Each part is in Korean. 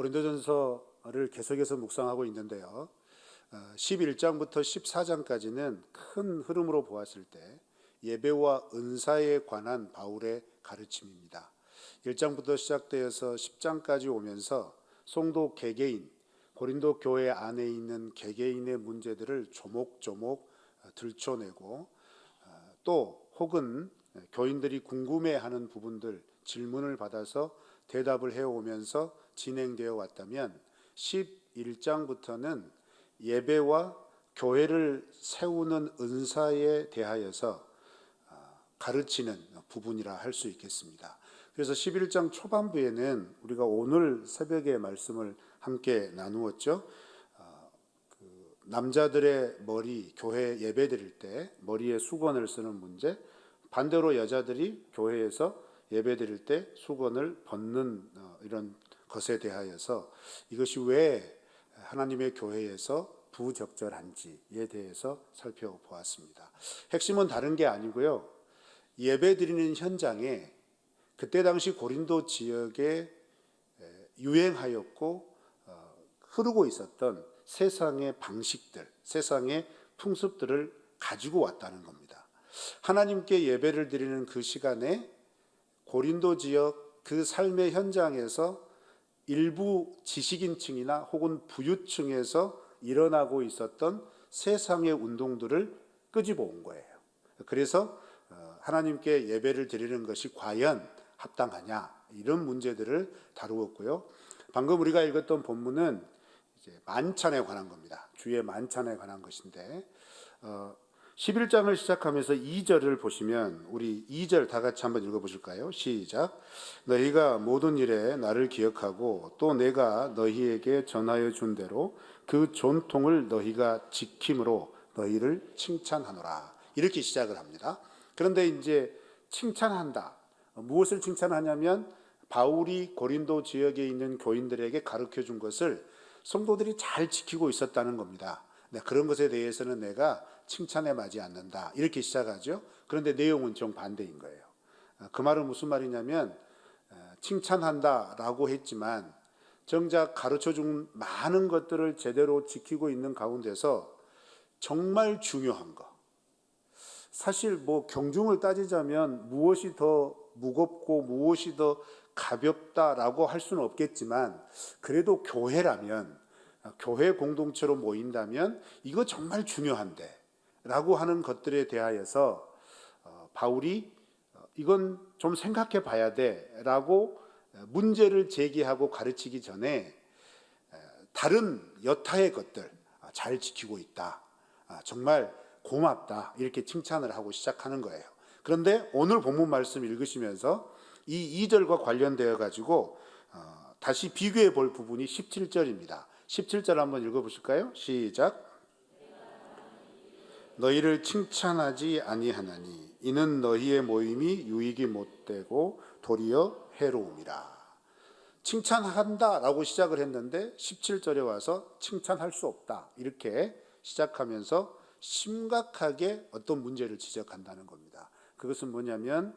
고린도전서를 계속해서 묵상하고 있는데요. 11장부터 14장까지는 큰 흐름으로 보았을 때 예배와 은사에 관한 바울의 가르침입니다. 1장부터 시작되어서 10장까지 오면서 성도 개개인, 고린도 교회 안에 있는 개개인의 문제들을 조목조목 들춰내고 또 혹은 교인들이 궁금해하는 부분들, 질문을 받아서 대답을 해오면서 진행되어 왔다면 11장부터는 예배와 교회를 세우는 은사에 대하여서 가르치는 부분이라 할 수 있겠습니다. 그래서 11장 초반부에는 우리가 오늘 새벽에 말씀을 함께 나누었죠. 남자들의 머리, 교회 예배 드릴 때 머리에 수건을 쓰는 문제, 반대로 여자들이 교회에서 예배 드릴 때 수건을 벗는 이런 것에 대하여서 이것이 왜 하나님의 교회에서 부적절한지에 대해서 살펴보았습니다. 핵심은 다른 게 아니고요. 예배 드리는 현장에 그때 당시 고린도 지역에 유행하였고 흐르고 있었던 세상의 방식들, 세상의 풍습들을 가지고 왔다는 겁니다. 하나님께 예배를 드리는 그 시간에 고린도 지역 그 삶의 현장에서 일부 지식인층이나 혹은 부유층에서 일어나고 있었던 세상의 운동들을 끄집어 온 거예요. 그래서 하나님께 예배를 드리는 것이 과연 합당하냐, 이런 문제들을 다루었고요. 방금 우리가 읽었던 본문은 이제 만찬에 관한 겁니다. 주의 만찬에 관한 것인데 11장을 시작하면서 2절을 보시면 우리 2절 다 같이 한번 읽어보실까요? 시작. 너희가 모든 일에 나를 기억하고 또 내가 너희에게 전하여 준 대로 그 전통을 너희가 지킴으로 너희를 칭찬하노라. 이렇게 시작을 합니다. 그런데 이제 칭찬한다. 무엇을 칭찬하냐면 바울이 고린도 지역에 있는 교인들에게 가르쳐 준 것을 성도들이 잘 지키고 있었다는 겁니다. 그런 것에 대해서는 내가 칭찬에 맞지 않는다. 이렇게 시작하죠. 그런데 내용은 정반대인 거예요. 그 말은 무슨 말이냐면 칭찬한다라고 했지만 정작 가르쳐준 많은 것들을 제대로 지키고 있는 가운데서 정말 중요한 거, 사실 뭐 경중을 따지자면 무엇이 더 무겁고 무엇이 더 가볍다라고 할 수는 없겠지만 그래도 교회라면, 교회 공동체로 모인다면 이거 정말 중요한데 라고 하는 것들에 대하여서 바울이 이건 좀 생각해 봐야 돼 라고 문제를 제기하고 가르치기 전에 다른 여타의 것들 잘 지키고 있다, 정말 고맙다, 이렇게 칭찬을 하고 시작하는 거예요. 그런데 오늘 본문 말씀 읽으시면서 이 2절과 관련되어 가지고 다시 비교해 볼 부분이 17절입니다. 17절 한번 읽어보실까요? 시작. 너희를 칭찬하지 아니하나니 이는 너희의 모임이 유익이 못되고 도리어 해로움이라. 칭찬한다라고 시작을 했는데 17절에 와서 칭찬할 수 없다, 이렇게 시작하면서 심각하게 어떤 문제를 지적한다는 겁니다. 그것은 뭐냐면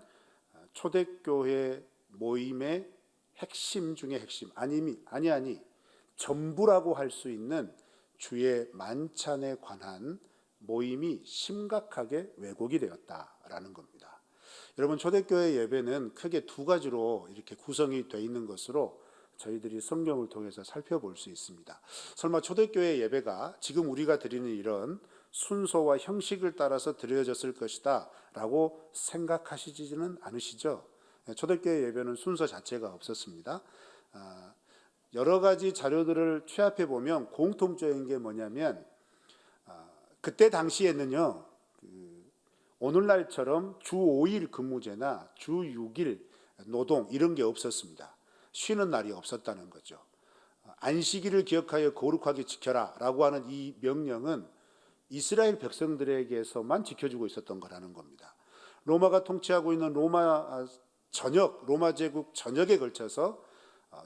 초대교회 모임의 핵심 중에 핵심, 아니 전부라고 할 수 있는 주의 만찬에 관한 모임이 심각하게 왜곡이 되었다라는 겁니다. 여러분, 초대교회 예배는 크게 두 가지로 이렇게 구성이 되어 있는 것으로 저희들이 성경을 통해서 살펴볼 수 있습니다. 설마 초대교회 예배가 지금 우리가 드리는 이런 순서와 형식을 따라서 드려졌을 것이다 라고 생각하시지는 않으시죠? 초대교회 예배는 순서 자체가 없었습니다. 여러 가지 자료들을 취합해 보면 공통적인 게 뭐냐면 그때 당시에는요, 오늘날처럼 주 5일 근무제나 주 6일 노동 이런 게 없었습니다. 쉬는 날이 없었다는 거죠. 안식일을 기억하여 거룩하게 지켜라 라고 하는 이 명령은 이스라엘 백성들에게서만 지켜주고 있었던 거라는 겁니다. 로마가 통치하고 있는 로마 제국 전역에 걸쳐서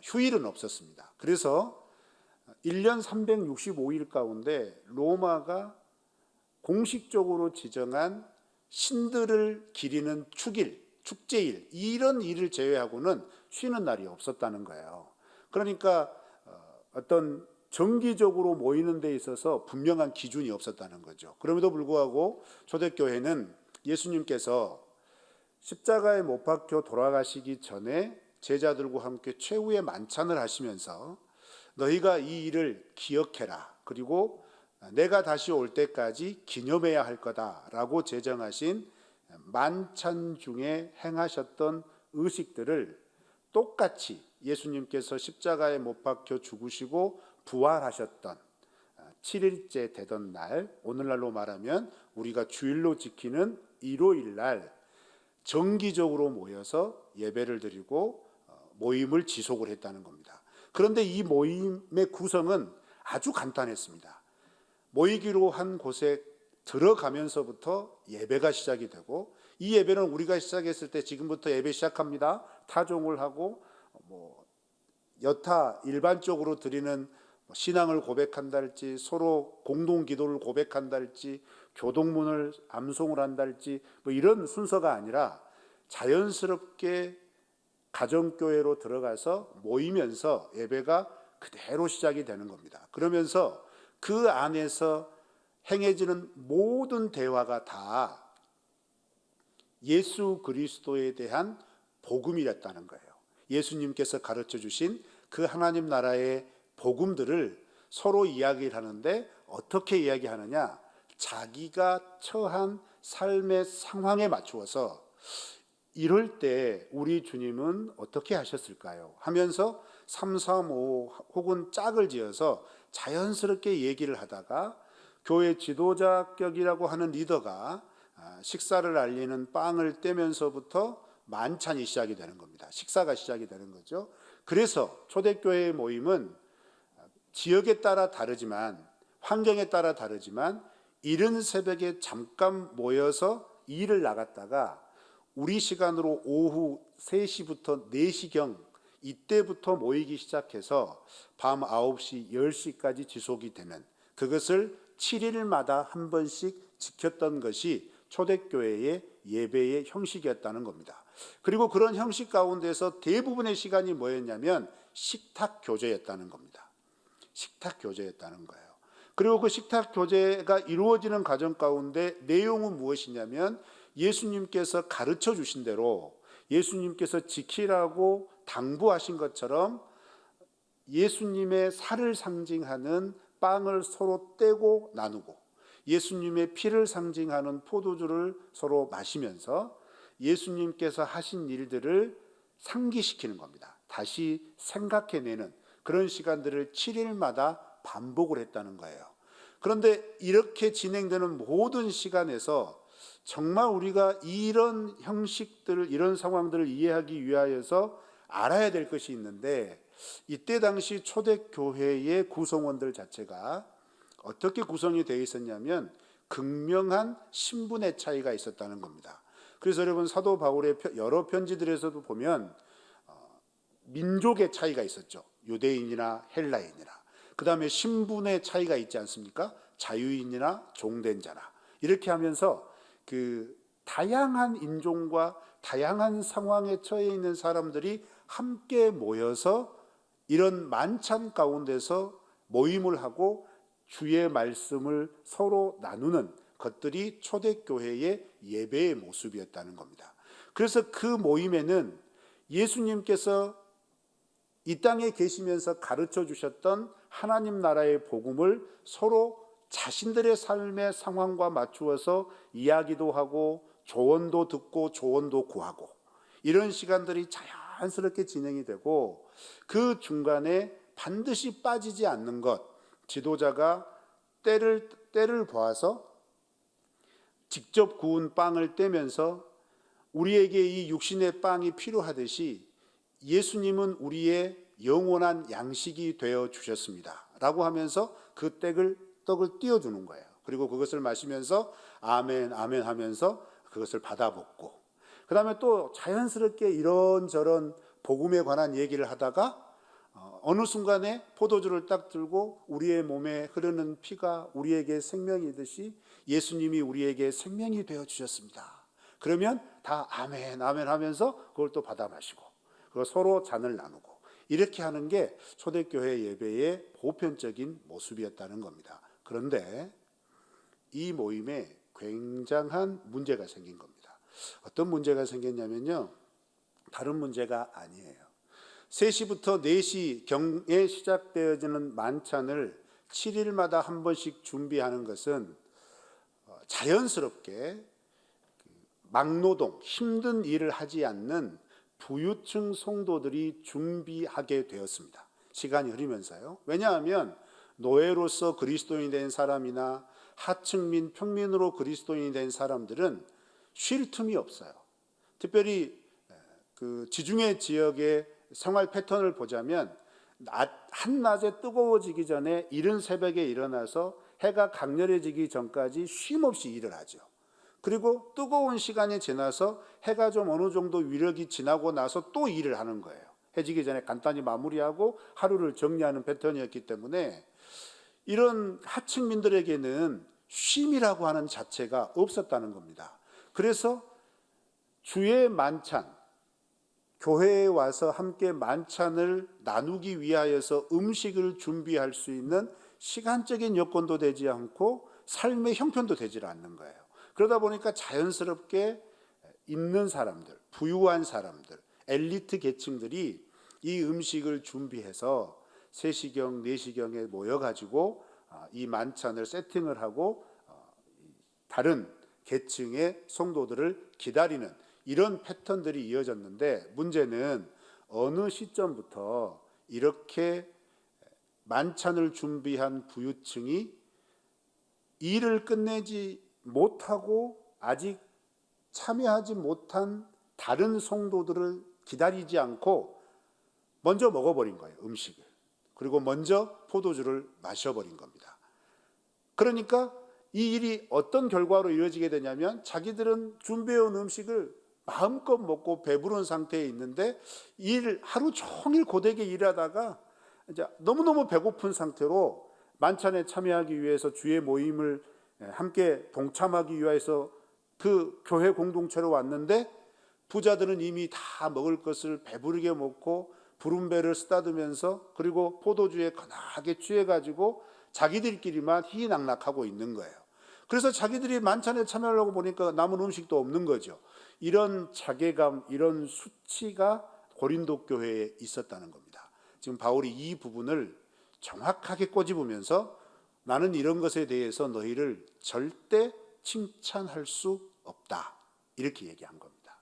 휴일은 없었습니다. 그래서 1년 365일 가운데 로마가 공식적으로 지정한 신들을 기리는 축일, 축제일, 이런 일을 제외하고는 쉬는 날이 없었다는 거예요. 그러니까 어떤 정기적으로 모이는 데 있어서 분명한 기준이 없었다는 거죠. 그럼에도 불구하고 초대교회는 예수님께서 십자가에 못 박혀 돌아가시기 전에 제자들과 함께 최후의 만찬을 하시면서 너희가 이 일을 기억해라. 그리고 내가 다시 올 때까지 기념해야 할 거다라고 제정하신 만찬 중에 행하셨던 의식들을 똑같이 예수님께서 십자가에 못 박혀 죽으시고 부활하셨던 7일째 되던 날, 오늘날로 말하면 우리가 주일로 지키는 일요일 날 정기적으로 모여서 예배를 드리고 모임을 지속을 했다는 겁니다. 그런데 이 모임의 구성은 아주 간단했습니다. 모이기로 한 곳에 들어가면서부터 예배가 시작이 되고, 이 예배는 우리가 시작했을 때 지금부터 예배 시작합니다. 타종을 하고 여타 일반적으로 드리는 신앙을 고백한달지, 서로 공동 기도를 고백한달지, 교동문을 암송을 한달지 이런 순서가 아니라 자연스럽게 가정교회로 들어가서 모이면서 예배가 그대로 시작이 되는 겁니다. 그러면서 그 안에서 행해지는 모든 대화가 다 예수 그리스도에 대한 복음이었다는 거예요. 예수님께서 가르쳐 주신 그 하나님 나라의 복음들을 서로 이야기를 하는데, 어떻게 이야기하느냐? 자기가 처한 삶의 상황에 맞추어서 이럴 때 우리 주님은 어떻게 하셨을까요? 하면서 3, 3, 5 혹은 짝을 지어서 자연스럽게 얘기를 하다가 교회 지도자격이라고 하는 리더가 식사를 알리는 빵을 떼면서부터 만찬이 시작이 되는 겁니다. 식사가 시작이 되는 거죠. 그래서 초대교회의 모임은 지역에 따라 다르지만, 환경에 따라 다르지만, 이른 새벽에 잠깐 모여서 일을 나갔다가 우리 시간으로 오후 3시부터 4시경 이때부터 모이기 시작해서 밤 9시, 10시까지 지속이 되는, 그것을 7일마다 한 번씩 지켰던 것이 초대교회의 예배의 형식이었다는 겁니다. 그리고 그런 형식 가운데서 대부분의 시간이 뭐였냐면 식탁 교제였다는 겁니다. 식탁 교제였다는 거예요. 그리고 그 식탁 교제가 이루어지는 과정 가운데 내용은 무엇이냐면, 예수님께서 가르쳐 주신 대로 예수님께서 지키라고 당부하신 것처럼 예수님의 살을 상징하는 빵을 서로 떼고 나누고, 예수님의 피를 상징하는 포도주를 서로 마시면서 예수님께서 하신 일들을 상기시키는 겁니다. 다시 생각해내는 그런 시간들을 7일마다 반복을 했다는 거예요. 그런데 이렇게 진행되는 모든 시간에서 정말 우리가 이런 형식들을, 이런 상황들을 이해하기 위하여서 알아야 될 것이 있는데, 이때 당시 초대교회의 구성원들 자체가 어떻게 구성이 되어 있었냐면 극명한 신분의 차이가 있었다는 겁니다. 그래서 여러분, 사도 바울의 여러 편지들에서도 보면 민족의 차이가 있었죠. 유대인이나 헬라인이나. 그 다음에 신분의 차이가 있지 않습니까? 자유인이나 종된 자나. 이렇게 하면서 그 다양한 인종과 다양한 상황에 처해 있는 사람들이 함께 모여서 이런 만찬 가운데서 모임을 하고 주의 말씀을 서로 나누는 것들이 초대교회의 예배의 모습이었다는 겁니다. 그래서 그 모임에는 예수님께서 이 땅에 계시면서 가르쳐 주셨던 하나님 나라의 복음을 서로 자신들의 삶의 상황과 맞추어서 이야기도 하고 조언도 듣고 조언도 구하고, 이런 시간들이 자연스럽게 진행이 되고, 그 중간에 반드시 빠지지 않는 것, 지도자가 때를 보아서 직접 구운 빵을 떼면서 우리에게 이 육신의 빵이 필요하듯이 예수님은 우리의 영원한 양식이 되어 주셨습니다 라고 하면서 그 떡을 띄워주는 거예요. 그리고 그것을 마시면서 아멘 아멘 하면서 그것을 받아 먹고, 그 다음에 또 자연스럽게 이런저런 복음에 관한 얘기를 하다가 어느 순간에 포도주를 딱 들고 우리의 몸에 흐르는 피가 우리에게 생명이듯이 예수님이 우리에게 생명이 되어 주셨습니다. 그러면 다 아멘 아멘 하면서 그걸 또 받아 마시고, 그리고 서로 잔을 나누고, 이렇게 하는 게 초대교회 예배의 보편적인 모습이었다는 겁니다. 그런데 이 모임에 굉장한 문제가 생긴 겁니다. 어떤 문제가 생겼냐면요, 다른 문제가 아니에요. 3시부터 4시경에 시작되어지는 만찬을 7일마다 한 번씩 준비하는 것은 자연스럽게 막노동, 힘든 일을 하지 않는 부유층 성도들이 준비하게 되었습니다. 시간이 흐르면서요. 왜냐하면 노예로서 그리스도인이 된 사람이나 하층민, 평민으로 그리스도인이 된 사람들은 쉴 틈이 없어요. 특별히 그 지중해 지역의 생활 패턴을 보자면 한낮에 뜨거워지기 전에 이른 새벽에 일어나서 해가 강렬해지기 전까지 쉼없이 일을 하죠. 그리고 뜨거운 시간이 지나서 해가 좀 어느 정도 위력이 지나고 나서 또 일을 하는 거예요. 해지기 전에 간단히 마무리하고 하루를 정리하는 패턴이었기 때문에 이런 하층민들에게는 쉼이라고 하는 자체가 없었다는 겁니다. 그래서 주의 만찬, 교회에 와서 함께 만찬을 나누기 위하여서 음식을 준비할 수 있는 시간적인 여건도 되지 않고 삶의 형편도 되지 않는 거예요. 그러다 보니까 자연스럽게 있는 사람들, 부유한 사람들, 엘리트 계층들이 이 음식을 준비해서 3시경, 4시경에 모여가지고 이 만찬을 세팅을 하고 다른 계층의 성도들을 기다리는 이런 패턴들이 이어졌는데, 문제는 어느 시점부터 이렇게 만찬을 준비한 부유층이 일을 끝내지 못하고 아직 참여하지 못한 다른 성도들을 기다리지 않고 먼저 먹어버린 거예요, 음식을. 그리고 먼저 포도주를 마셔버린 겁니다. 그러니까 이 일이 어떤 결과로 이어지게 되냐면, 자기들은 준비해온 음식을 마음껏 먹고 배부른 상태에 있는데 하루 종일 고되게 일하다가 이제 너무너무 배고픈 상태로 만찬에 참여하기 위해서 주의 모임을 함께 동참하기 위해서 그 교회 공동체로 왔는데, 부자들은 이미 다 먹을 것을 배부르게 먹고 부른 배를 쓰다듬으면서 그리고 포도주에 거나하게 취해가지고 자기들끼리만 희희낙낙하고 있는 거예요. 그래서 자기들이 만찬에 참여하려고 보니까 남은 음식도 없는 거죠. 이런 자괴감, 이런 수치가 고린도 교회에 있었다는 겁니다. 지금 바울이 이 부분을 정확하게 꼬집으면서 나는 이런 것에 대해서 너희를 절대 칭찬할 수 없다, 이렇게 얘기한 겁니다.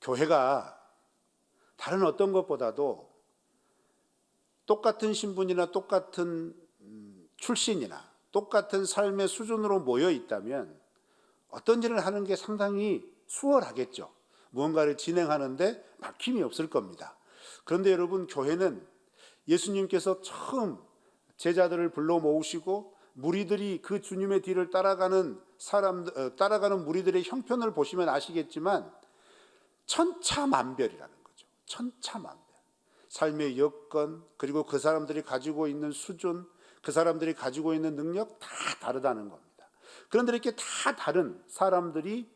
교회가 다른 어떤 것보다도 똑같은 신분이나 똑같은 출신이나 똑같은 삶의 수준으로 모여 있다면 어떤 일을 하는 게 상당히 수월하겠죠. 무언가를 진행하는데 막힘이 없을 겁니다. 그런데 여러분, 교회는 예수님께서 처음 제자들을 불러 모으시고 무리들이 그 주님의 뒤를 따라가는 무리들의 형편을 보시면 아시겠지만 천차만별이라는 거죠. 천차만별. 삶의 여건, 그리고 그 사람들이 가지고 있는 수준, 그 사람들이 가지고 있는 능력 다 다르다는 겁니다. 그런데 이렇게 다 다른 사람들이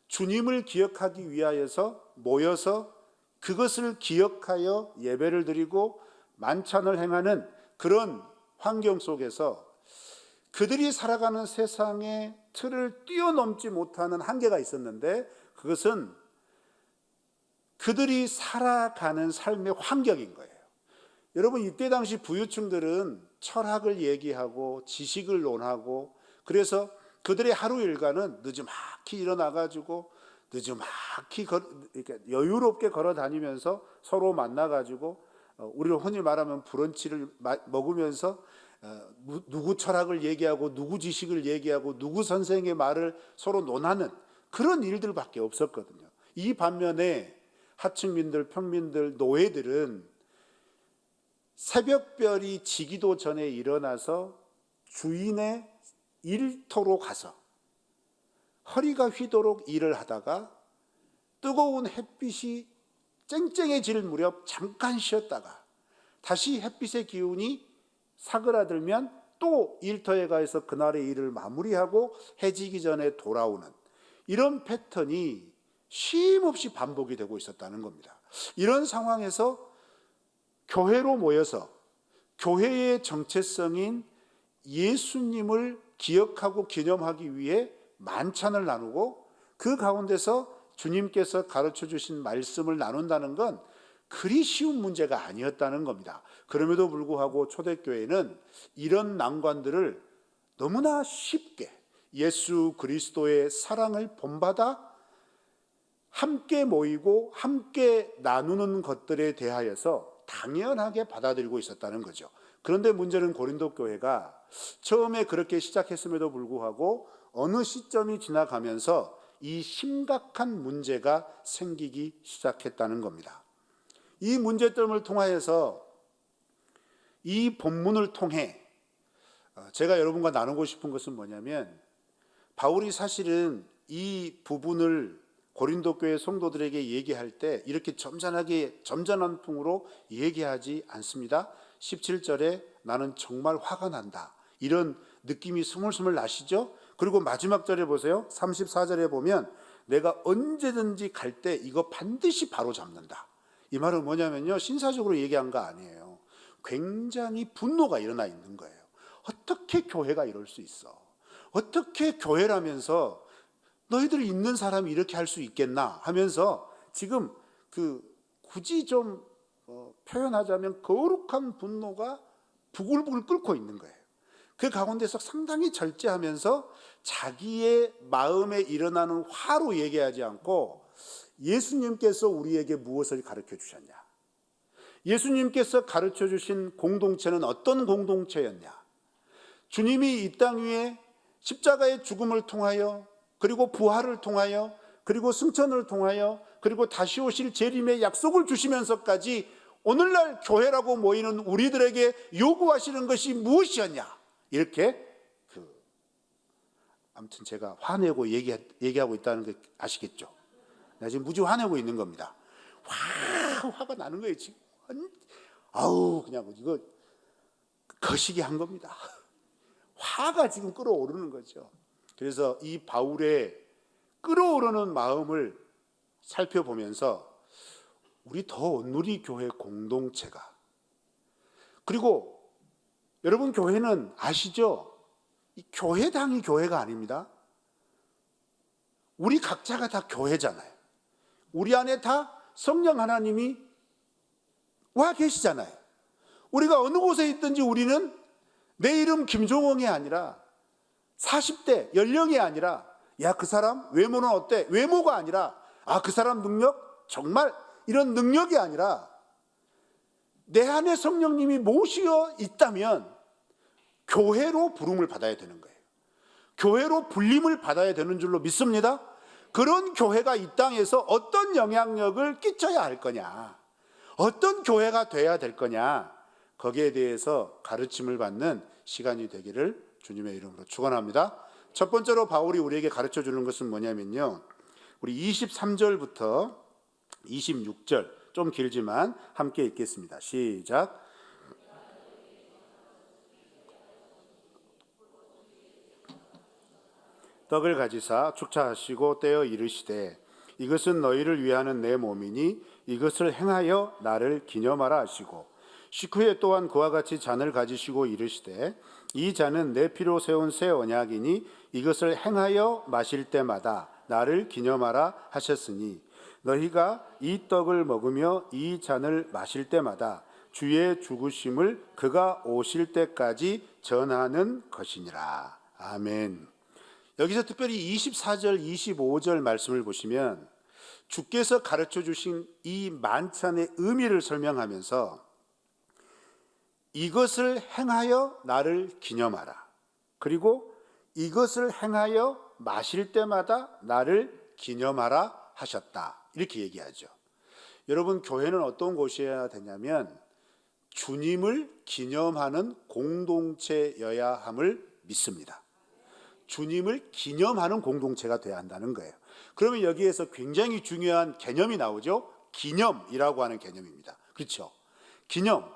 주님을 기억하기 위하여서 모여서 그것을 기억하여 예배를 드리고 만찬을 행하는 그런 환경 속에서 그들이 살아가는 세상의 틀을 뛰어넘지 못하는 한계가 있었는데, 그것은 그들이 살아가는 삶의 환경인 거예요. 여러분, 이때 당시 부유층들은 철학을 얘기하고 지식을 논하고, 그래서 그들의 하루 일과는 느지막이 일어나가지고 느지막이 여유롭게 걸어 다니면서 서로 만나가지고 우리가 흔히 말하면 브런치를 먹으면서 누구 철학을 얘기하고 누구 지식을 얘기하고 누구 선생의 말을 서로 논하는 그런 일들밖에 없었거든요. 이 반면에 하층민들, 평민들, 노예들은 새벽별이 지기도 전에 일어나서 주인의 일터로 가서 허리가 휘도록 일을 하다가 뜨거운 햇빛이 쨍쨍해질 무렵 잠깐 쉬었다가 다시 햇빛의 기운이 사그라들면 또 일터에 가서 그날의 일을 마무리하고 해지기 전에 돌아오는 이런 패턴이 쉼없이 반복이 되고 있었다는 겁니다. 이런 상황에서 교회로 모여서 교회의 정체성인 예수님을 기억하고 기념하기 위해 만찬을 나누고 그 가운데서 주님께서 가르쳐 주신 말씀을 나눈다는 건 그리 쉬운 문제가 아니었다는 겁니다. 그럼에도 불구하고 초대교회는 이런 난관들을 너무나 쉽게 예수 그리스도의 사랑을 본받아 함께 모이고 함께 나누는 것들에 대하여서 당연하게 받아들이고 있었다는 거죠. 그런데 문제는 고린도 교회가 처음에 그렇게 시작했음에도 불구하고 어느 시점이 지나가면서 이 심각한 문제가 생기기 시작했다는 겁니다. 이 문제점을 통하여서 이 본문을 통해 제가 여러분과 나누고 싶은 것은 뭐냐면, 바울이 사실은 이 부분을 고린도 교회 성도들에게 얘기할 때 이렇게 점잖은 풍으로 얘기하지 않습니다. 17절에 나는 정말 화가 난다, 이런 느낌이 스물스물 나시죠? 그리고 마지막 절에 보세요. 34절에 보면 내가 언제든지 갈 때 이거 반드시 바로 잡는다. 이 말은 뭐냐면요, 신사적으로 얘기한 거 아니에요. 굉장히 분노가 일어나 있는 거예요. 어떻게 교회가 이럴 수 있어? 어떻게 교회라면서 너희들 있는 사람이 이렇게 할 수 있겠나 하면서 지금 굳이 좀 표현하자면 거룩한 분노가 부글부글 끓고 있는 거예요. 그 가운데서 상당히 절제하면서 자기의 마음에 일어나는 화로 얘기하지 않고 예수님께서 우리에게 무엇을 가르쳐 주셨냐, 예수님께서 가르쳐 주신 공동체는 어떤 공동체였냐, 주님이 이 땅 위에 십자가의 죽음을 통하여 그리고 부활을 통하여 그리고 승천을 통하여 그리고 다시 오실 재림의 약속을 주시면서까지 오늘날 교회라고 모이는 우리들에게 요구하시는 것이 무엇이었냐, 이렇게 아무튼 제가 화내고 얘기하고 있다는 거 아시겠죠? 나 지금 무지 화내고 있는 겁니다. 화가 나는 거예요 지금. 그냥 이거 거시기 한 겁니다. 화가 지금 끓어오르는 거죠. 그래서 이 바울의 끓어오르는 마음을 살펴보면서 우리 더 온누리 교회 공동체가, 그리고 여러분 교회는 아시죠? 이 교회당이 교회가 아닙니다. 우리 각자가 다 교회잖아요. 우리 안에 다 성령 하나님이 와 계시잖아요. 우리가 어느 곳에 있든지 우리는 내 이름 김종홍이 아니라 40대 연령이 아니라 야, 그 사람 외모는 어때? 외모가 아니라 그 사람 능력 정말 이런 능력이 아니라 내 안에 성령님이 모시어 있다면 교회로 부름을 받아야 되는 거예요. 교회로 불림을 받아야 되는 줄로 믿습니다. 그런 교회가 이 땅에서 어떤 영향력을 끼쳐야 할 거냐, 어떤 교회가 돼야 될 거냐, 거기에 대해서 가르침을 받는 시간이 되기를 주님의 이름으로 축원합니다. 첫 번째로 바울이 우리에게 가르쳐 주는 것은 뭐냐면요, 우리 23절부터 26절, 좀 길지만 함께 읽겠습니다. 시작. 떡을 가지사 축차하시고 떼어 이르시되 이것은 너희를 위하는 내 몸이니 이것을 행하여 나를 기념하라 하시고, 식후에 또한 그와 같이 잔을 가지시고 이르시되 이 잔은 내 피로 세운 새 언약이니 이것을 행하여 마실 때마다 나를 기념하라 하셨으니 너희가 이 떡을 먹으며 이 잔을 마실 때마다 주의 죽으심을 그가 오실 때까지 전하는 것이니라. 아멘. 여기서 특별히 24절 25절 말씀을 보시면 주께서 가르쳐 주신 이 만찬의 의미를 설명하면서 이것을 행하여 나를 기념하라, 그리고 이것을 행하여 마실 때마다 나를 기념하라 하셨다, 이렇게 얘기하죠. 여러분, 교회는 어떤 곳이어야 되냐면 주님을 기념하는 공동체여야 함을 믿습니다. 주님을 기념하는 공동체가 되어야 한다는 거예요. 그러면 여기에서 굉장히 중요한 개념이 나오죠. 기념이라고 하는 개념입니다. 그렇죠? 기념.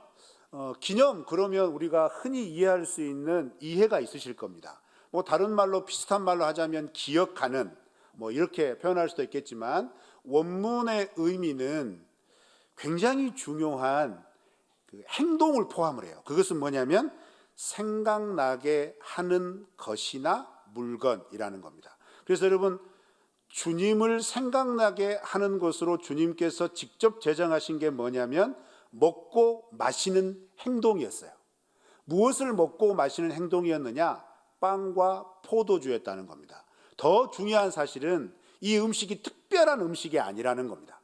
기념, 그러면 우리가 흔히 이해할 수 있는 이해가 있으실 겁니다. 다른 말로, 비슷한 말로 하자면 기억하는, 이렇게 표현할 수도 있겠지만 원문의 의미는 굉장히 중요한 그 행동을 포함을 해요. 그것은 뭐냐면 생각나게 하는 것이나 물건이라는 겁니다. 그래서 여러분, 주님을 생각나게 하는 것으로 주님께서 직접 제정하신 게 뭐냐면 먹고 마시는 행동이었어요. 무엇을 먹고 마시는 행동이었느냐? 빵과 포도주였다는 겁니다. 더 중요한 사실은 이 음식이 특별한 음식이 아니라는 겁니다.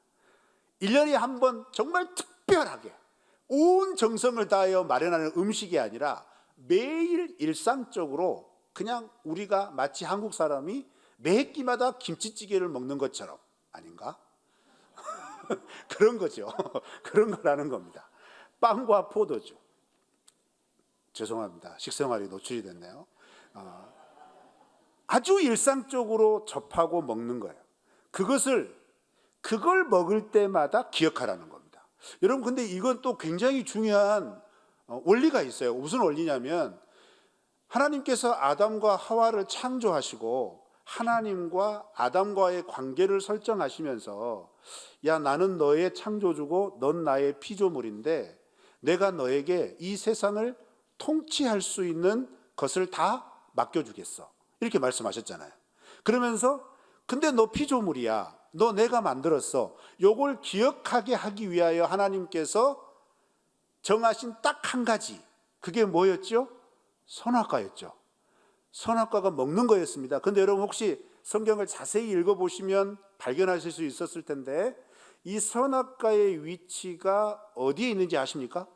1년에 한 번 정말 특별하게 온 정성을 다하여 마련하는 음식이 아니라 매일 일상적으로 그냥 우리가 마치 한국 사람이 매 끼마다 김치찌개를 먹는 것처럼, 아닌가? 그런 거죠. 그런 거라는 겁니다. 빵과 포도주. 죄송합니다. 식생활이 노출이 됐네요. 아주 일상적으로 접하고 먹는 거예요. 그걸 먹을 때마다 기억하라는 겁니다. 여러분, 근데 이건 또 굉장히 중요한 원리가 있어요. 무슨 원리냐면 하나님께서 아담과 하와를 창조하시고 하나님과 아담과의 관계를 설정하시면서, 야, 나는 너의 창조주고 넌 나의 피조물인데 내가 너에게 이 세상을 통치할 수 있는 것을 다 맡겨주겠어, 이렇게 말씀하셨잖아요. 그러면서 근데 너 피조물이야, 너 내가 만들었어, 요걸 기억하게 하기 위하여 하나님께서 정하신 딱 한 가지, 그게 뭐였죠? 선악과였죠. 선악과가 먹는 거였습니다. 근데 여러분, 혹시 성경을 자세히 읽어보시면 발견하실 수 있었을 텐데 이 선악과의 위치가 어디에 있는지 아십니까?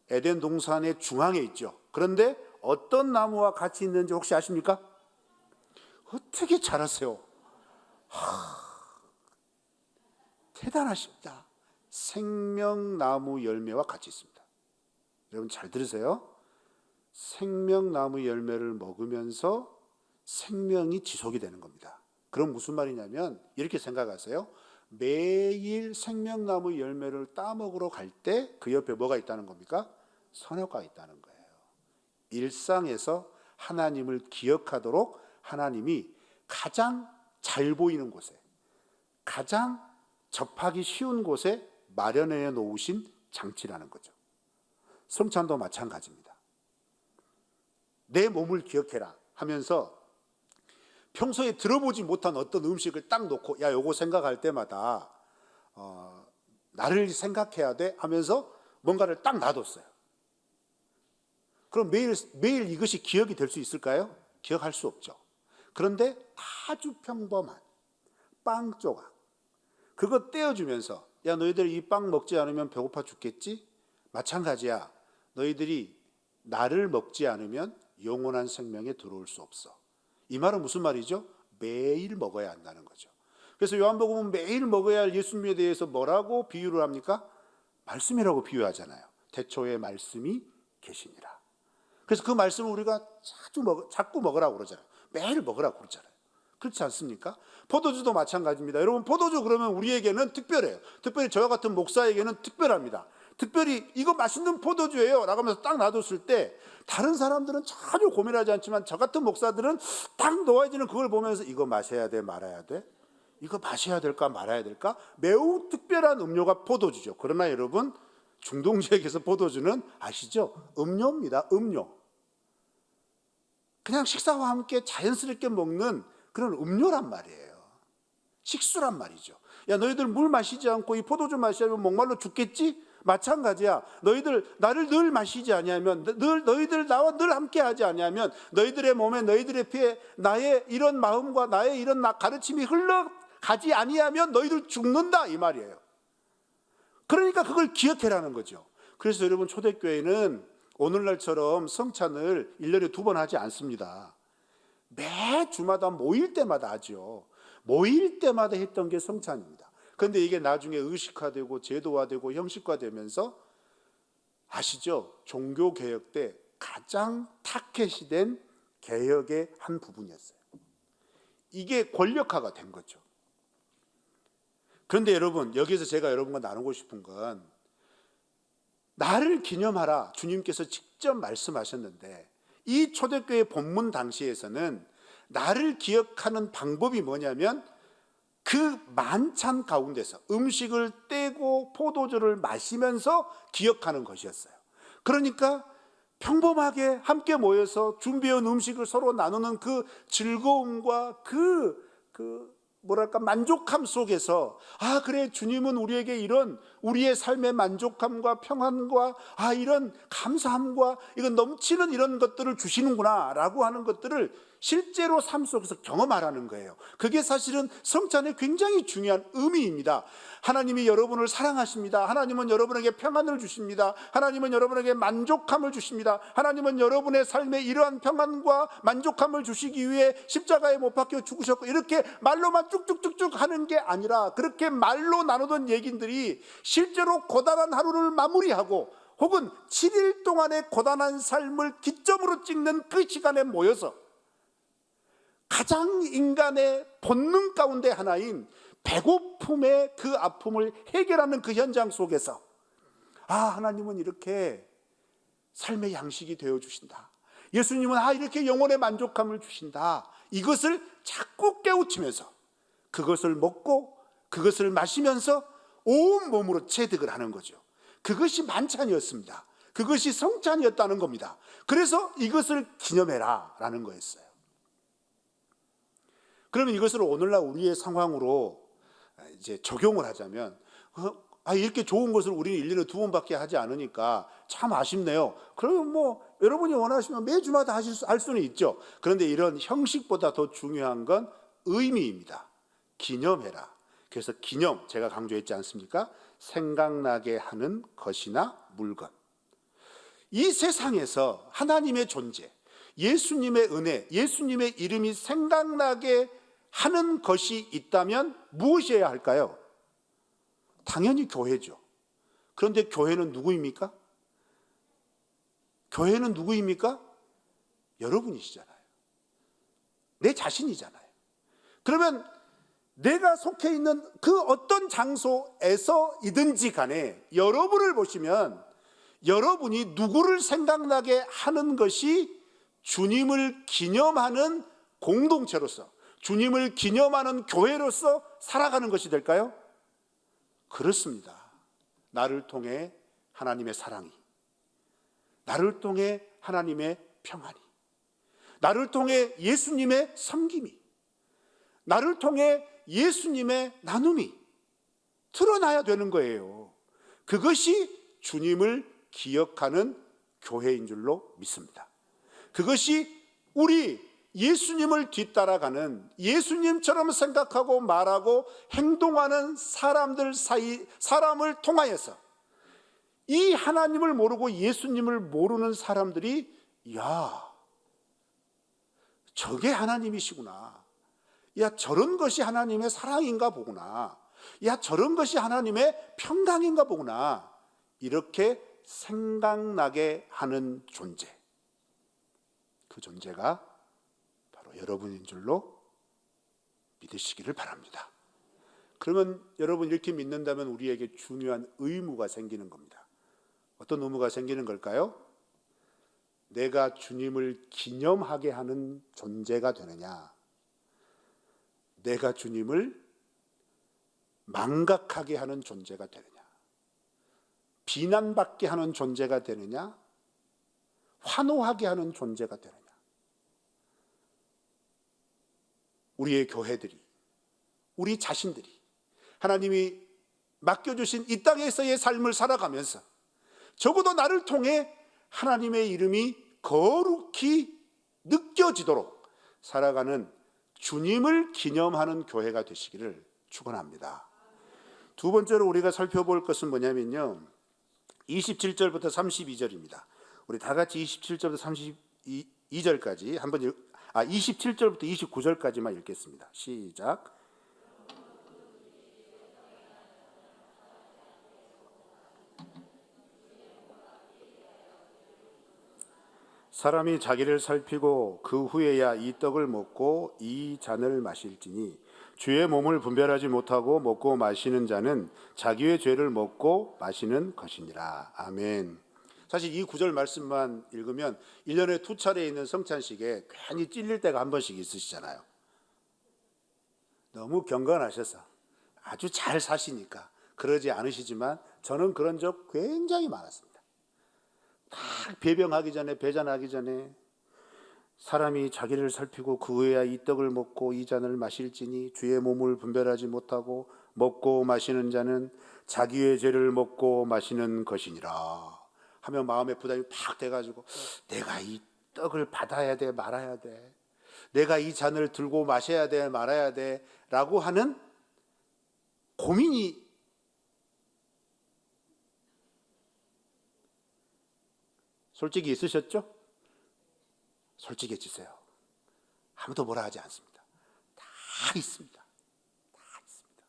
에덴 동산의 중앙에 있죠. 그런데 어떤 나무와 같이 있는지 혹시 아십니까? 어떻게 잘 아세요? 대단하십니다. 생명나무 열매와 같이 있습니다. 여러분 잘 들으세요. 생명나무 열매를 먹으면서 생명이 지속이 되는 겁니다. 그럼 무슨 말이냐면 이렇게 생각하세요. 매일 생명나무 열매를 따먹으러 갈 때 그 옆에 뭐가 있다는 겁니까? 선악과가 있다는 거예요. 일상에서 하나님을 기억하도록 하나님이 가장 잘 보이는 곳에, 가장 접하기 쉬운 곳에 마련해 놓으신 장치라는 거죠. 성찬도 마찬가지입니다. 내 몸을 기억해라 하면서 평소에 들어보지 못한 어떤 음식을 딱 놓고, 야, 요거 생각할 때마다 나를 생각해야 돼 하면서 뭔가를 딱 놔뒀어요. 그럼 매일 이것이 기억이 될 수 있을까요? 기억할 수 없죠. 그런데 아주 평범한 빵 조각, 그거 떼어주면서, 야, 너희들 이 빵 먹지 않으면 배고파 죽겠지? 마찬가지야. 너희들이 나를 먹지 않으면 영원한 생명에 들어올 수 없어. 이 말은 무슨 말이죠? 매일 먹어야 한다는 거죠. 그래서 요한복음은 매일 먹어야 할 예수님에 대해서 뭐라고 비유를 합니까? 말씀이라고 비유하잖아요. 태초에 말씀이 계시니라. 그래서 그 말씀을 우리가 자꾸 먹으라고 그러잖아요. 매일 먹으라고 그러잖아요. 그렇지 않습니까? 포도주도 마찬가지입니다. 여러분, 포도주 그러면 우리에게는 특별해요. 특별히 저와 같은 목사에게는 특별합니다. 특별히 이거 맛있는 포도주예요 라고 하면서 딱 놔뒀을 때 다른 사람들은 전혀 고민하지 않지만 저 같은 목사들은 딱 놓아지는 그걸 보면서 이거 마셔야 돼, 말아야 돼? 이거 마셔야 될까, 말아야 될까? 매우 특별한 음료가 포도주죠. 그러나 여러분, 중동지역에서 포도주는 아시죠? 음료입니다. 음료. 그냥 식사와 함께 자연스럽게 먹는 그런 음료란 말이에요. 식수란 말이죠. 야, 너희들 물 마시지 않고 이 포도주 마시면 목말라 죽겠지? 마찬가지야. 너희들 나를 늘 마시지 아니하면, 너희들 나와 늘 함께하지 아니하면, 너희들의 몸에 너희들의 피에 나의 이런 마음과 나의 이런 가르침이 흘러가지 아니하면 너희들 죽는다, 이 말이에요. 그러니까 그걸 기억해라는 거죠. 그래서 여러분, 초대교회는 오늘날처럼 성찬을 1년에 2번 하지 않습니다. 매 주마다 모일 때마다 하죠. 모일 때마다 했던 게 성찬입니다. 그런데 이게 나중에 의식화되고 제도화되고 형식화되면서 아시죠? 종교개혁 때 가장 타켓이 된 개혁의 한 부분이었어요. 이게 권력화가 된 거죠. 그런데 여러분, 여기서 제가 여러분과 나누고 싶은 건, 나를 기념하라 주님께서 직접 말씀하셨는데 이 초대교회 본문 당시에서는 나를 기억하는 방법이 뭐냐면 그 만찬 가운데서 음식을 떼고 포도주를 마시면서 기억하는 것이었어요. 그러니까 평범하게 함께 모여서 준비해온 음식을 서로 나누는 그 즐거움과 뭐랄까 만족함 속에서 그래, 주님은 우리에게 이런 우리의 삶의 만족함과 평안과 이런 감사함과 이건 넘치는 이런 것들을 주시는구나 라고 하는 것들을 실제로 삶 속에서 경험하라는 거예요. 그게 사실은 성찬의 굉장히 중요한 의미입니다. 하나님이 여러분을 사랑하십니다. 하나님은 여러분에게 평안을 주십니다. 하나님은 여러분에게 만족함을 주십니다. 하나님은 여러분의 삶에 이러한 평안과 만족함을 주시기 위해 십자가에 못 박혀 죽으셨고, 이렇게 말로만 쭉쭉쭉쭉 하는 게 아니라 그렇게 말로 나누던 얘기들이 실제로 고단한 하루를 마무리하고 혹은 7일 동안의 고단한 삶을 기점으로 찍는 그 시간에 모여서 가장 인간의 본능 가운데 하나인 배고픔의 그 아픔을 해결하는 그 현장 속에서 하나님은 이렇게 삶의 양식이 되어주신다. 예수님은 이렇게 영혼의 만족함을 주신다. 이것을 자꾸 깨우치면서 그것을 먹고 그것을 마시면서 온몸으로 체득을 하는 거죠. 그것이 만찬이었습니다. 그것이 성찬이었다는 겁니다. 그래서 이것을 기념해라 라는 거였어요. 그러면 이것을 오늘날 우리의 상황으로 이제 적용을 하자면, 이렇게 좋은 것을 우리는 1년에 2번밖에 하지 않으니까 참 아쉽네요. 그러면 여러분이 원하시면 매주마다 할 수는 있죠. 그런데 이런 형식보다 더 중요한 건 의미입니다. 기념해라. 그래서 기념, 제가 강조했지 않습니까? 생각나게 하는 것이나 물건. 이 세상에서 하나님의 존재, 예수님의 은혜, 예수님의 이름이 생각나게 하는 것이 있다면 무엇이어야 할까요? 당연히 교회죠. 그런데 교회는 누구입니까? 교회는 누구입니까? 여러분이시잖아요. 내 자신이잖아요. 그러면 내가 속해 있는 그 어떤 장소에서이든지 간에 여러분을 보시면 여러분이 누구를 생각나게 하는 것이 주님을 기념하는 공동체로서, 주님을 기념하는 교회로서 살아가는 것이 될까요? 그렇습니다. 나를 통해 하나님의 사랑이, 나를 통해 하나님의 평안이, 나를 통해 예수님의 섬김이, 나를 통해 예수님의 나눔이 드러나야 되는 거예요. 그것이 주님을 기억하는 교회인 줄로 믿습니다. 그것이 우리 예수님을 뒤따라가는, 예수님처럼 생각하고 말하고 행동하는 사람을 통하여서 이 하나님을 모르고 예수님을 모르는 사람들이 저게 하나님이시구나, 저런 것이 하나님의 사랑인가 보구나, 저런 것이 하나님의 평강인가 보구나, 이렇게 생각나게 하는 존재, 그 존재가 바로 여러분인 줄로 믿으시기를 바랍니다. 그러면 여러분 이렇게 믿는다면 우리에게 중요한 의무가 생기는 겁니다. 어떤 의무가 생기는 걸까요? 내가 주님을 기념하게 하는 존재가 되느냐, 내가 주님을 망각하게 하는 존재가 되느냐, 비난받게 하는 존재가 되느냐, 환호하게 하는 존재가 되느냐. 우리의 교회들이, 우리 자신들이 하나님이 맡겨주신 이 땅에서의 삶을 살아가면서 적어도 나를 통해 하나님의 이름이 거룩히 느껴지도록 살아가는 주님을 기념하는 교회가 되시기를 축원합니다. 두 번째로 우리가 살펴볼 것은 뭐냐면요, 27절부터 32절입니다. 우리 다 같이 27절부터 32절까지 한번 27절부터 29절까지만 읽겠습니다. 시작. 사람이 자기를 살피고 그 후에야 이 떡을 먹고 이 잔을 마실지니 주의 몸을 분별하지 못하고 먹고 마시는 자는 자기의 죄를 먹고 마시는 것이니라. 아멘. 사실 이 구절 말씀만 읽으면 1년에 2차례 있는 성찬식에 괜히 찔릴 때가 한 번씩 있으시잖아요. 너무 경건하셔서 아주 잘 사시니까 그러지 않으시지만 저는 그런 적 굉장히 많았습니다. 딱 배병하기 전에, 배잔하기 전에 사람이 자기를 살피고 그 후에야 이 떡을 먹고 이 잔을 마실지니 주의 몸을 분별하지 못하고 먹고 마시는 자는 자기의 죄를 먹고 마시는 것이니라 하며 마음에 부담이 팍 돼가지고 내가 이 떡을 받아야 돼 말아야 돼, 내가 이 잔을 들고 마셔야 돼 말아야 돼 라고 하는 고민이 솔직히 있으셨죠? 솔직해지세요. 아무도 뭐라 하지 않습니다. 다 있습니다. 다 있습니다.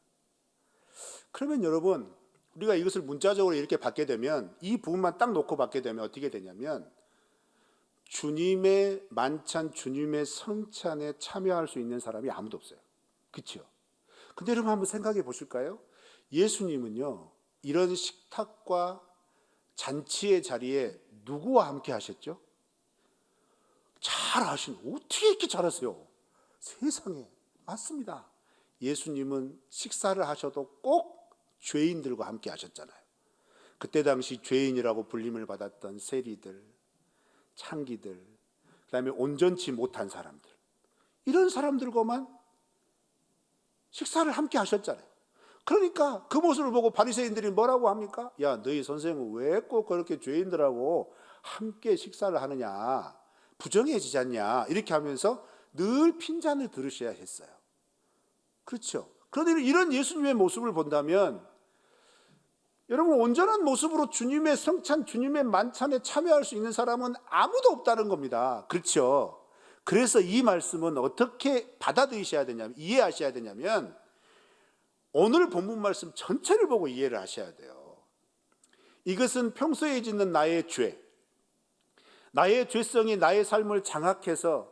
그러면 여러분, 우리가 이것을 문자적으로 이렇게 받게 되면, 이 부분만 딱 놓고 받게 되면 어떻게 되냐면 주님의 만찬, 주님의 성찬에 참여할 수 있는 사람이 아무도 없어요. 그렇죠? 근데 여러분 한번 생각해 보실까요? 예수님은요, 이런 식탁과 잔치의 자리에 누구와 함께 하셨죠? 잘 아시는, 어떻게 이렇게 잘하세요? 세상에, 맞습니다. 예수님은 식사를 하셔도 꼭 죄인들과 함께 하셨잖아요. 그때 당시 죄인이라고 불림을 받았던 세리들, 창기들, 그 다음에 온전치 못한 사람들, 이런 사람들과만 식사를 함께 하셨잖아요. 그러니까 그 모습을 보고 바리새인들이 뭐라고 합니까? 야, 너희 선생은 왜 꼭 그렇게 죄인들하고 함께 식사를 하느냐, 부정해지지 않냐, 이렇게 하면서 늘 핀잔을 들으셔야 했어요. 그렇죠? 그런데 이런 예수님의 모습을 본다면 여러분, 온전한 모습으로 주님의 성찬, 주님의 만찬에 참여할 수 있는 사람은 아무도 없다는 겁니다. 그렇죠? 그래서 이 말씀은 어떻게 받아들이셔야 되냐면, 이해하셔야 되냐면, 오늘 본문 말씀 전체를 보고 이해를 하셔야 돼요. 이것은 평소에 짓는 나의 죄, 나의 죄성이 나의 삶을 장악해서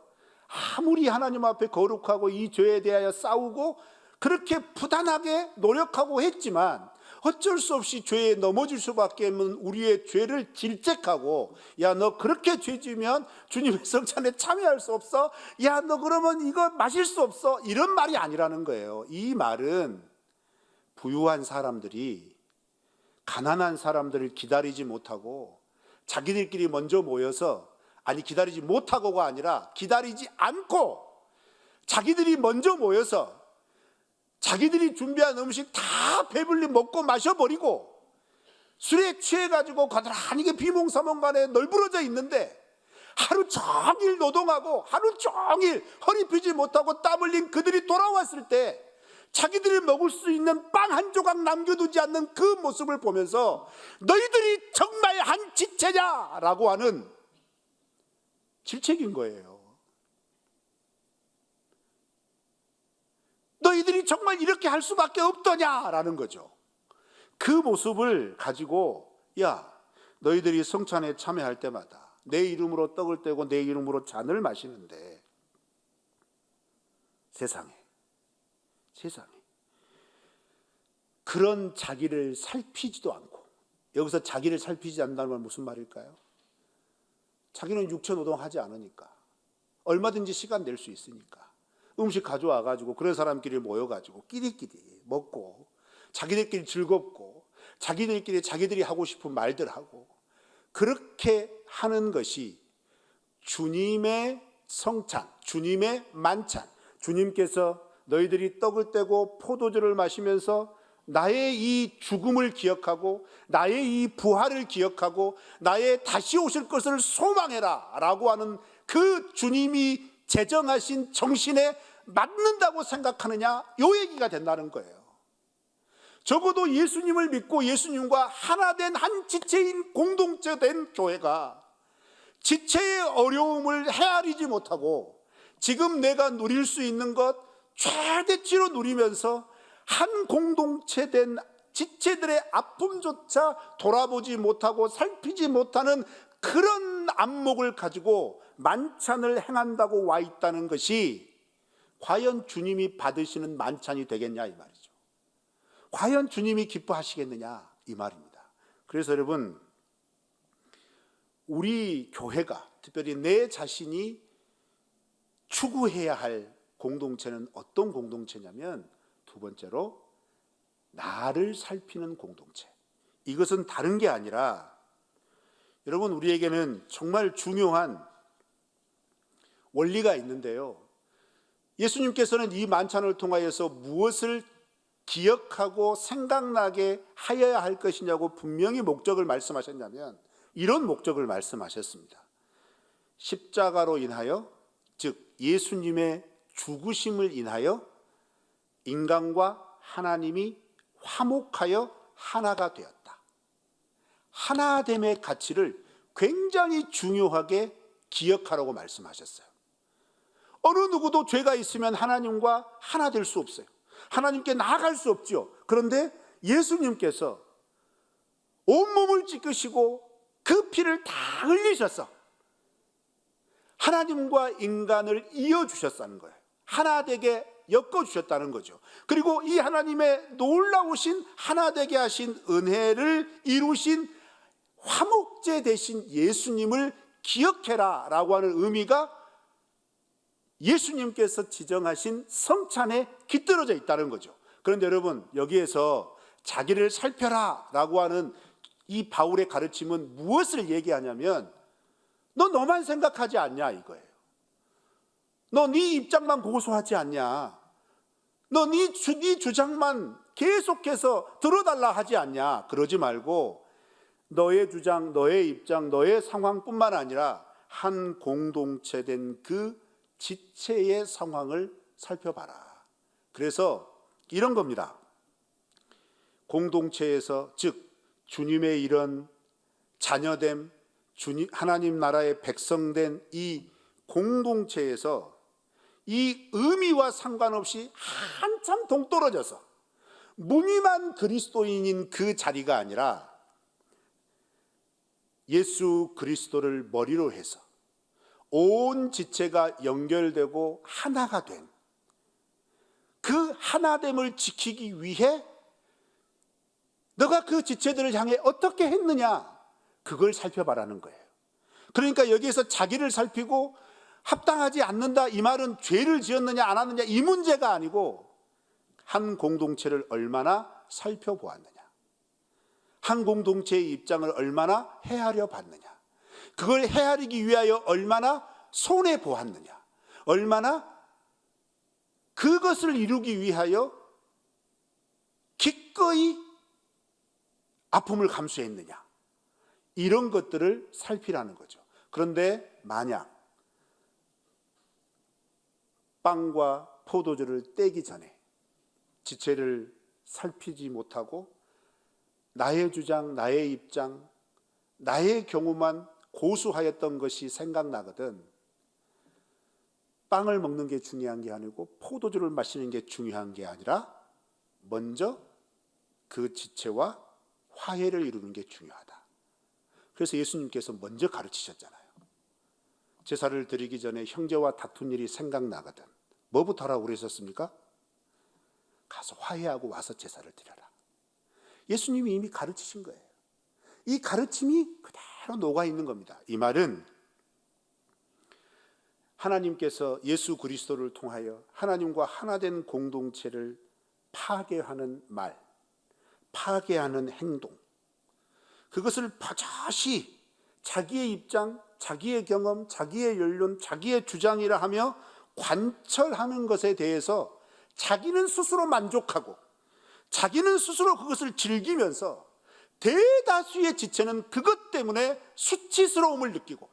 아무리 하나님 앞에 거룩하고 이 죄에 대하여 싸우고 그렇게 부단하게 노력하고 했지만 어쩔 수 없이 죄에 넘어질 수밖에 없는 우리의 죄를 질책하고, 야, 너 그렇게 죄 지으면 주님의 성찬에 참여할 수 없어? 야, 너 그러면 이거 마실 수 없어? 이런 말이 아니라는 거예요. 이 말은 부유한 사람들이 가난한 사람들을 기다리지 못하고 자기들끼리 먼저 모여서, 아니 기다리지 못하고가 아니라 기다리지 않고 자기들이 먼저 모여서 자기들이 준비한 음식 다 배불리 먹고 마셔버리고 술에 취해가지고 과다하게 비몽사몽간에 널브러져 있는데 하루 종일 노동하고 하루 종일 허리 펴지 못하고 땀 흘린 그들이 돌아왔을 때 자기들이 먹을 수 있는 빵 한 조각 남겨두지 않는 그 모습을 보면서 너희들이 정말 한 지체냐라고 하는 질책인 거예요. 너희들이 정말 이렇게 할 수밖에 없더냐라는 거죠. 그 모습을 가지고, 야, 너희들이 성찬에 참여할 때마다 내 이름으로 떡을 떼고 내 이름으로 잔을 마시는데 세상에 그런 자기를 살피지도 않고, 여기서 자기를 살피지 않는다는 말 무슨 말일까요? 자기는 육체노동하지 않으니까, 얼마든지 시간 낼 수 있으니까 음식 가져와가지고 그런 사람끼리 모여가지고 끼리끼리 먹고 자기들끼리 즐겁고 자기들끼리 자기들이 하고 싶은 말들 하고, 그렇게 하는 것이 주님의 성찬, 주님의 만찬, 주님께서 너희들이 떡을 떼고 포도주를 마시면서 나의 이 죽음을 기억하고 나의 이 부활을 기억하고 나의 다시 오실 것을 소망해라 라고 하는 그 주님이 제정하신 정신에 맞는다고 생각하느냐, 요 얘기가 된다는 거예요. 적어도 예수님을 믿고 예수님과 하나 된 한 지체인 공동체 된 교회가 지체의 어려움을 헤아리지 못하고 지금 내가 누릴 수 있는 것 최대치로 누리면서 한 공동체 된 지체들의 아픔조차 돌아보지 못하고 살피지 못하는 그런 안목을 가지고 만찬을 행한다고 와 있다는 것이 과연 주님이 받으시는 만찬이 되겠냐 이 말이죠. 과연 주님이 기뻐하시겠느냐 이 말입니다. 그래서 여러분, 우리 교회가, 특별히 내 자신이 추구해야 할 공동체는 어떤 공동체냐면 두 번째로 나를 살피는 공동체. 이것은 다른 게 아니라 여러분 우리에게는 정말 중요한 원리가 있는데요. 예수님께서는 이 만찬을 통하여서 무엇을 기억하고 생각나게 하여야 할 것이냐고 분명히 목적을 말씀하셨냐면 이런 목적을 말씀하셨습니다. 십자가로 인하여, 즉 예수님의 죽으심을 인하여 인간과 하나님이 화목하여 하나가 되었다. 하나됨의 가치를 굉장히 중요하게 기억하라고 말씀하셨어요. 어느 누구도 죄가 있으면 하나님과 하나 될 수 없어요. 하나님께 나아갈 수 없지요. 그런데 예수님께서 온몸을 찢으시고 그 피를 다 흘리셔서 하나님과 인간을 이어주셨다는 거예요. 하나 되게 엮어주셨다는 거죠. 그리고 이 하나님의 놀라우신 하나 되게 하신 은혜를 이루신 화목제 되신 예수님을 기억해라 라고 하는 의미가 예수님께서 지정하신 성찬에 깃들어져 있다는 거죠. 그런데 여러분 여기에서 자기를 살펴라 라고 하는 이 바울의 가르침은 무엇을 얘기하냐면 너 너만 생각하지 않냐 이거예요. 너 네 입장만 고소하지 않냐. 너 네 주장만 계속해서 들어달라 하지 않냐. 그러지 말고 너의 주장, 너의 입장, 너의 상황뿐만 아니라 한 공동체된 그 지체의 상황을 살펴봐라. 그래서 이런 겁니다. 공동체에서 즉 주님의 이런 자녀됨, 하나님 나라의 백성된 이 공동체에서 이 의미와 상관없이 한참 동떨어져서 무늬만 그리스도인인 그 자리가 아니라 예수 그리스도를 머리로 해서 온 지체가 연결되고 하나가 된 그 하나됨을 지키기 위해 너가 그 지체들을 향해 어떻게 했느냐 그걸 살펴봐라는 거예요. 그러니까 여기에서 자기를 살피고 합당하지 않는다 이 말은 죄를 지었느냐 안 하느냐 이 문제가 아니고 한 공동체를 얼마나 살펴보았느냐, 한 공동체의 입장을 얼마나 헤아려 봤느냐, 그걸 헤아리기 위하여 얼마나 손해보았느냐, 얼마나 그것을 이루기 위하여 기꺼이 아픔을 감수했느냐, 이런 것들을 살피라는 거죠. 그런데 만약 빵과 포도주를 떼기 전에 지체를 살피지 못하고 나의 주장, 나의 입장, 나의 경우만 고수하였던 것이 생각나거든 빵을 먹는 게 중요한 게 아니고 포도주를 마시는 게 중요한 게 아니라 먼저 그 지체와 화해를 이루는 게 중요하다. 그래서 예수님께서 먼저 가르치셨잖아요. 제사를 드리기 전에 형제와 다툰 일이 생각나거든 뭐부터 하라고 그러셨습니까? 가서 화해하고 와서 제사를 드려라. 예수님이 이미 가르치신 거예요. 이 가르침이 그대로 녹아있는 겁니다. 이 말은 하나님께서 예수 그리스도를 통하여 하나님과 하나된 공동체를 파괴하는 말, 파괴하는 행동, 그것을 버젓이 자기의 입장, 자기의 경험, 자기의 연륜, 자기의 주장이라 하며 관철하는 것에 대해서 자기는 스스로 만족하고 자기는 스스로 그것을 즐기면서 대다수의 지체는 그것 때문에 수치스러움을 느끼고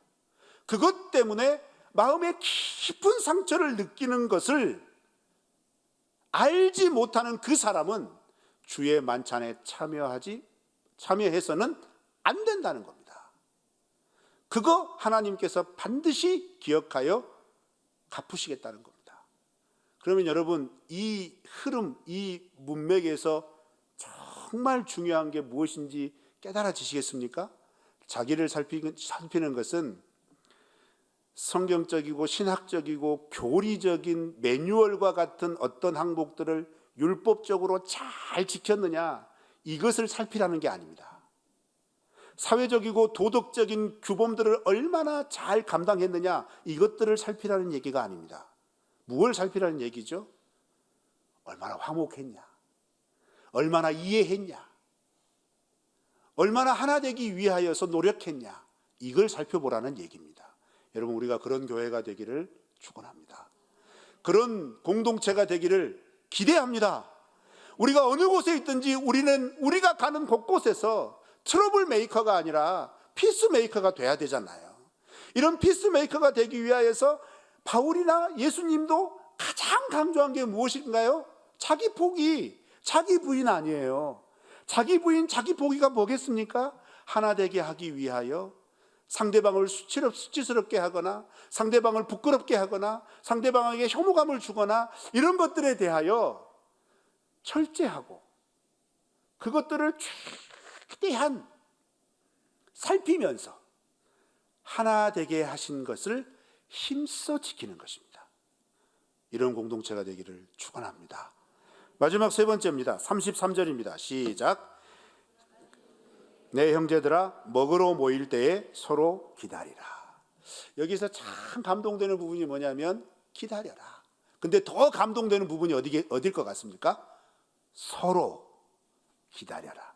그것 때문에 마음에 깊은 상처를 느끼는 것을 알지 못하는 그 사람은 주의 만찬에 참여해서는 안 된다는 겁니다. 그거 하나님께서 반드시 기억하여 갚으시겠다는 겁니다. 그러면 여러분 이 흐름, 이 문맥에서 정말 중요한 게 무엇인지 깨달아지시겠습니까? 자기를 살피는 것은 성경적이고 신학적이고 교리적인 매뉴얼과 같은 어떤 항목들을 율법적으로 잘 지켰느냐 이것을 살피라는 게 아닙니다. 사회적이고 도덕적인 규범들을 얼마나 잘 감당했느냐 이것들을 살피라는 얘기가 아닙니다. 무엇을 살피라는 얘기죠? 얼마나 화목했냐, 얼마나 이해했냐, 얼마나 하나 되기 위하여서 노력했냐, 이걸 살펴보라는 얘기입니다. 여러분, 우리가 그런 교회가 되기를 축원합니다. 그런 공동체가 되기를 기대합니다. 우리가 어느 곳에 있든지 우리가 가는 곳곳에서 트러블 메이커가 아니라 피스 메이커가 돼야 되잖아요. 이런 피스 메이커가 되기 위하여서 바울이나 예수님도 가장 강조한 게 무엇인가요? 자기 포기, 자기 부인 아니에요. 자기 부인, 자기 포기가 뭐겠습니까? 하나 되게 하기 위하여 상대방을 수치스럽게 하거나 상대방을 부끄럽게 하거나 상대방에게 혐오감을 주거나 이런 것들에 대하여 철저하고 그것들을 최대한 살피면서 하나 되게 하신 것을 힘써 지키는 것입니다. 이런 공동체가 되기를 축원합니다. 마지막 세 번째입니다. 33절입니다. 시작. 내 형제들아, 먹으러 모일 때에 서로 기다리라. 여기서 참 감동되는 부분이 뭐냐면 기다려라. 근데 더 감동되는 부분이 어딜 것 같습니까? 서로 기다려라.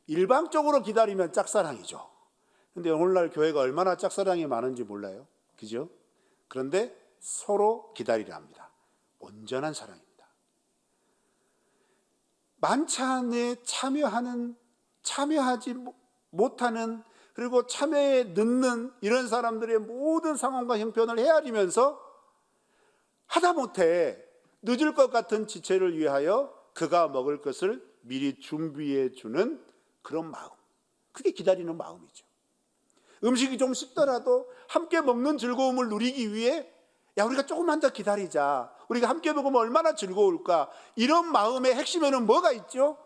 일방적으로 기다리면 짝사랑이죠. 근데 오늘날 교회가 얼마나 짝사랑이 많은지 몰라요. 그죠? 그런데 서로 기다리라 합니다. 온전한 사랑입니다. 만찬에 참여하지 못하는, 그리고 참여에 늦는 이런 사람들의 모든 상황과 형편을 헤아리면서 하다못해 늦을 것 같은 지체를 위하여 그가 먹을 것을 미리 준비해 주는 그런 마음, 그게 기다리는 마음이죠. 음식이 좀 식더라도 함께 먹는 즐거움을 누리기 위해 우리가 조금만 더 기다리자, 우리가 함께 먹으면 얼마나 즐거울까, 이런 마음의 핵심에는 뭐가 있죠?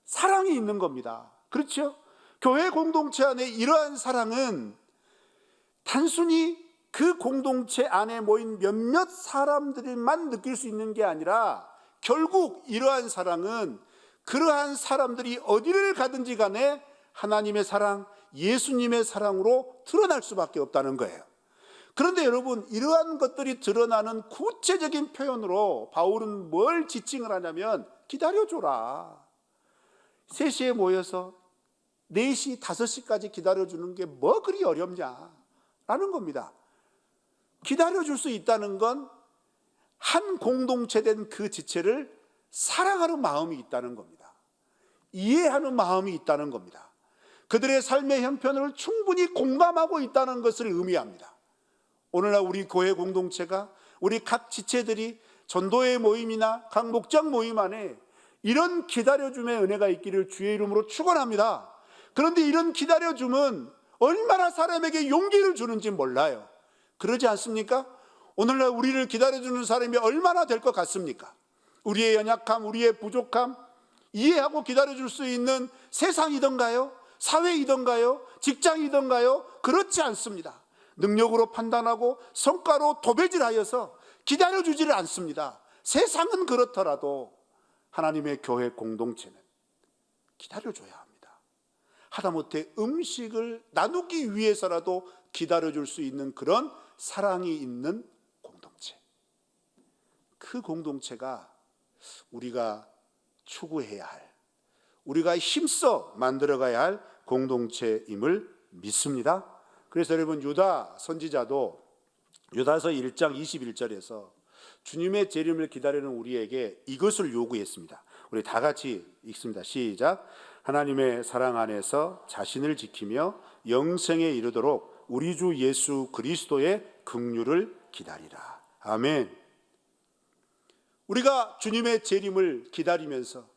사랑이 있는 겁니다. 그렇죠? 교회 공동체 안에 이러한 사랑은 단순히 그 공동체 안에 모인 몇몇 사람들만 느낄 수 있는 게 아니라 결국 이러한 사랑은 그러한 사람들이 어디를 가든지 간에 하나님의 사랑, 예수님의 사랑으로 드러날 수밖에 없다는 거예요. 그런데 여러분, 이러한 것들이 드러나는 구체적인 표현으로 바울은 뭘 지칭을 하냐면 기다려줘라. 3시에 모여서 4시, 5시까지 기다려주는 게 뭐 그리 어렵냐라는 겁니다. 기다려줄 수 있다는 건 한 공동체된 그 지체를 사랑하는 마음이 있다는 겁니다. 이해하는 마음이 있다는 겁니다. 그들의 삶의 형편을 충분히 공감하고 있다는 것을 의미합니다. 오늘날 우리 교회 공동체가, 우리 각 지체들이 전도회 모임이나 각 목장 모임 안에 이런 기다려줌의 은혜가 있기를 주의 이름으로 축원합니다. 그런데 이런 기다려줌은 얼마나 사람에게 용기를 주는지 몰라요. 그러지 않습니까? 오늘날 우리를 기다려주는 사람이 얼마나 될 것 같습니까? 우리의 연약함, 우리의 부족함 이해하고 기다려줄 수 있는 세상이던가요? 사회이던가요? 직장이던가요? 그렇지 않습니다. 능력으로 판단하고 성과로 도배질하여서 기다려주지를 않습니다. 세상은 그렇더라도 하나님의 교회 공동체는 기다려줘야 합니다. 하다못해 음식을 나누기 위해서라도 기다려줄 수 있는 그런 사랑이 있는 공동체, 그 공동체가 우리가 추구해야 할, 우리가 힘써 만들어가야 할 공동체임을 믿습니다. 그래서 여러분, 유다 선지자도 유다서 1장 21절에서 주님의 재림을 기다리는 우리에게 이것을 요구했습니다. 우리 다 같이 읽습니다. 시작. 하나님의 사랑 안에서 자신을 지키며 영생에 이르도록 우리 주 예수 그리스도의 긍휼을 기다리라. 아멘. 우리가 주님의 재림을 기다리면서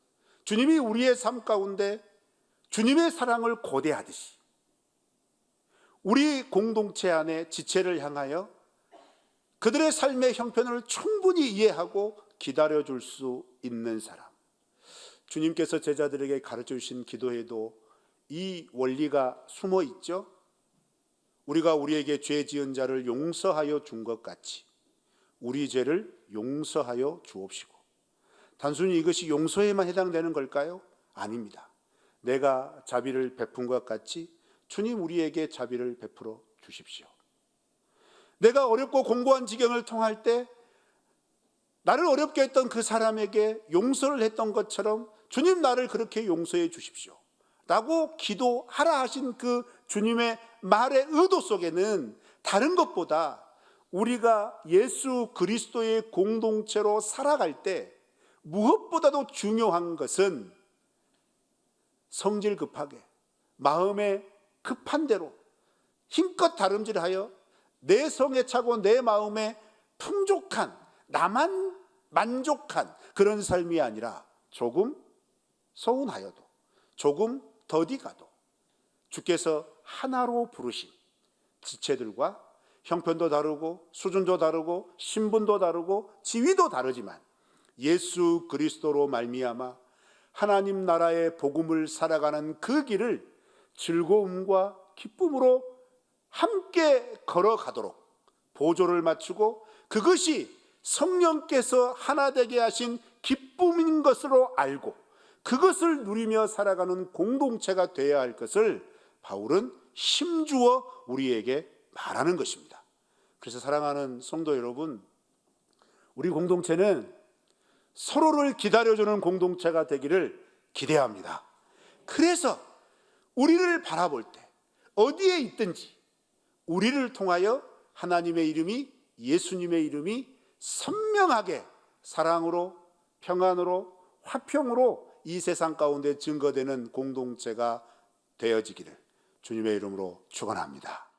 주님이 우리의 삶 가운데 주님의 사랑을 고대하듯이 우리 공동체 안에 지체를 향하여 그들의 삶의 형편을 충분히 이해하고 기다려줄 수 있는 사람, 주님께서 제자들에게 가르쳐 주신 기도에도 이 원리가 숨어 있죠. 우리가 우리에게 죄 지은 자를 용서하여 준 것 같이 우리 죄를 용서하여 주옵시고. 단순히 이것이 용서에만 해당되는 걸까요? 아닙니다. 내가 자비를 베푼 것 같이 주님 우리에게 자비를 베풀어 주십시오. 내가 어렵고 공고한 지경을 통할 때 나를 어렵게 했던 그 사람에게 용서를 했던 것처럼 주님 나를 그렇게 용서해 주십시오 라고 기도하라 하신 그 주님의 말의 의도 속에는 다른 것보다 우리가 예수 그리스도의 공동체로 살아갈 때 무엇보다도 중요한 것은 성질 급하게 마음에 급한 대로 힘껏 다름질하여 내 성에 차고 내 마음에 풍족한 나만 만족한 그런 삶이 아니라 조금 서운하여도 조금 더디 가도 주께서 하나로 부르신 지체들과 형편도 다르고 수준도 다르고 신분도 다르고 지위도 다르지만 예수 그리스도로 말미암아 하나님 나라의 복음을 살아가는 그 길을 즐거움과 기쁨으로 함께 걸어가도록 보조를 맞추고 그것이 성령께서 하나 되게 하신 기쁨인 것으로 알고 그것을 누리며 살아가는 공동체가 되어야 할 것을 바울은 힘주어 우리에게 말하는 것입니다. 그래서 사랑하는 성도 여러분, 우리 공동체는 서로를 기다려주는 공동체가 되기를 기대합니다. 그래서 우리를 바라볼 때 어디에 있든지 우리를 통하여 하나님의 이름이, 예수님의 이름이 선명하게 사랑으로, 평안으로, 화평으로 이 세상 가운데 증거되는 공동체가 되어지기를 주님의 이름으로 축원합니다.